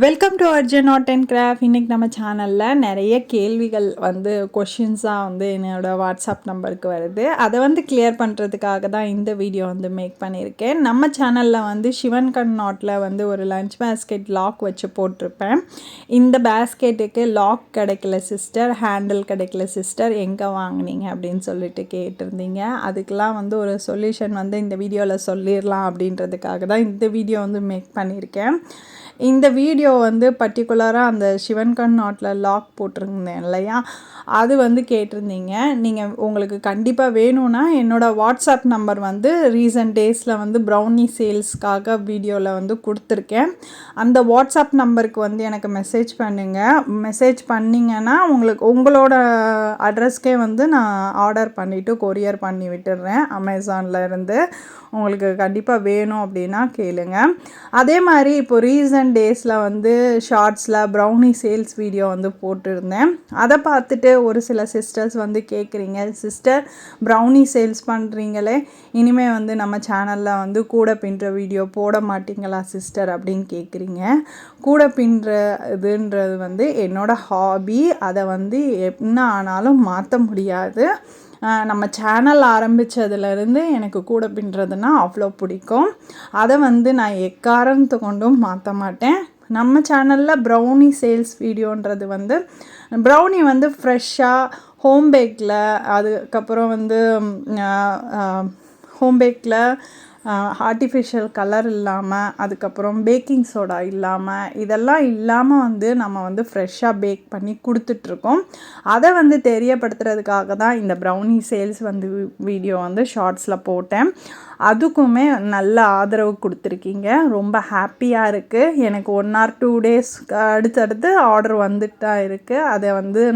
Welcome to Arjun art and craft. இன்றைக்கி நம்ம சேனலில் நிறைய கேள்விகள் கொஷின்ஸாக என்னோடய வாட்ஸ்அப் நம்பருக்கு வருது. அதை கிளியர் பண்ணுறதுக்காக தான் இந்த வீடியோ மேக் பண்ணியிருக்கேன். நம்ம சேனலில் சிவன் கண் நாட்டில் ஒரு லஞ்ச் பேஸ்கெட் லாக் வச்சு போட்டிருப்பேன். இந்த பேஸ்கெட்டுக்கு லாக் கிடைக்கல சிஸ்டர், ஹேண்டில் கிடைக்கல சிஸ்டர், எங்கே வாங்கினீங்க அப்படின்னு சொல்லிட்டு கேட்டிருந்தீங்க. அதுக்கெலாம் ஒரு சொல்யூஷன் இந்த வீடியோவில் சொல்லிடலாம் அப்படின்றதுக்காக தான் இந்த வீடியோ மேக் பண்ணியிருக்கேன். இந்த வீடியோ பர்டிகுலராக அந்த சிவன் கண் நாட்டில் லாக் போட்டிருந்தேன் இல்லையா, அது கேட்டிருந்தீங்க. நீங்கள் உங்களுக்கு கண்டிப்பாக வேணும்னா என்னோடய வாட்ஸ்அப் நம்பர் ரீசன்ட் டேஸில் ப்ரௌனி சேல்ஸ்க்காக வீடியோவில் கொடுத்துருக்கேன். அந்த வாட்ஸ்அப் நம்பருக்கு எனக்கு மெசேஜ் பண்ணுங்கள். மெசேஜ் பண்ணிங்கன்னா உங்களோட அட்ரஸ்க்கே நான் ஆர்டர் பண்ணிவிட்டு கொரியர் பண்ணி விட்டுடுறேன். அமேசானில் இருந்து உங்களுக்கு கண்டிப்பாக வேணும் அப்படின்னா கேளுங்க. அதே மாதிரி இப்போ ரீசன்ட் டேஸில் ஷார்ட்ஸில் ப்ரௌனி சேல்ஸ் வீடியோ போட்டிருந்தேன். அதை பார்த்துட்டு ஒரு சில சிஸ்டர்ஸ் கேட்குறீங்க, சிஸ்டர் ப்ரௌனி சேல்ஸ் பண்ணுறீங்களே, இனிமேல் நம்ம சேனலில் கூட பின்னுற வீடியோ போட மாட்டிங்களா சிஸ்டர் அப்படின்னு கேட்குறீங்க. கூட பின்னுறதுன்றது என்னோடய ஹாபி. அதை என்ன ஆனாலும் மாற்ற முடியாது. நம்ம சேனல் ஆரம்பித்ததுலேருந்து எனக்கு கூட பின்னுறதுனா அவ்வளோ பிடிக்கும். அதை நான் எக்காரணத்தை கொண்டும் மாற்ற மாட்டேன். நம்ம சேனலில் ப்ரௌனி சேல்ஸ் வீடியோன்றது ப்ரௌனி ஃப்ரெஷ்ஷாக ஹோம் பேக்கில், அதுக்கப்புறம் ஹோம் பேக்கில் ஆர்டிஃபிஷியல் கலர் இல்லாமல், அதுக்கப்புறம் பேக்கிங் சோடா இல்லாமல், இதெல்லாம் இல்லாமல் நம்ம ஃப்ரெஷ்ஷாக பேக் பண்ணி கொடுத்துட்ருக்கோம். அதை தெரியப்படுத்துறதுக்காக தான் இந்த ப்ரௌனி சேல்ஸ் வீடியோ ஷார்ட்ஸில் போட்டேன். அதுக்குமே நல்ல ஆதரவு கொடுத்துருக்கீங்க. ரொம்ப ஹாப்பியாக இருக்குது. எனக்கு 1 or 2 days அடுத்தடுத்து ஆர்டர் வந்துட்டு தான் இருக்குது. அதை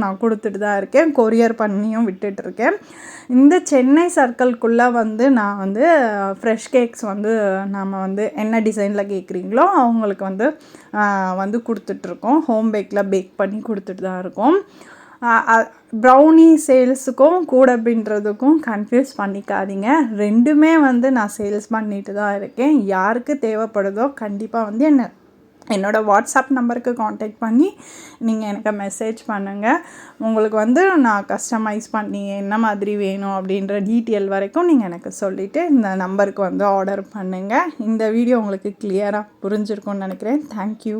நான் கொடுத்துட்டு தான் இருக்கேன். கொரியர் பண்ணியும் விட்டுட்ருக்கேன். இந்த சென்னை சர்க்கிள்குள்ளே நான் ஃப்ரெஷ் கேக்ஸ் நம்ம என்ன டிசைனில் கேட்குறீங்களோ அவங்களுக்கு கொடுத்துட்ருக்கோம். ஹோம் பேக்கில் பேக் பண்ணி கொடுத்துட்டு தான் இருக்கோம். ப்ரௌனி சேல்ஸுக்கும் கூட பின்னுறதுக்கும் கன்ஃபியூஸ் பண்ணிக்காதீங்க. ரெண்டுமே நான் சேல்ஸ் பண்ணிட்டு தான் இருக்கேன். யாருக்கு தேவைப்படுதோ கண்டிப்பாக என்னோடய வாட்ஸ்அப் நம்பருக்கு காண்டாக்ட் பண்ணி நீங்கள் எனக்கு மெசேஜ் பண்ணுங்கள். உங்களுக்கு நான் கஸ்டமைஸ் பண்ணி என்ன மாதிரி வேணும் அப்படின்ற டீட்டெயில் வரைக்கும் நீங்கள் எனக்கு சொல்லிவிட்டு இந்த நம்பருக்கு ஆர்டர் பண்ணுங்கள். இந்த வீடியோ உங்களுக்கு கிளியராக புரிஞ்சிருக்கும்னு நினைக்கிறேன். தேங்க்யூ.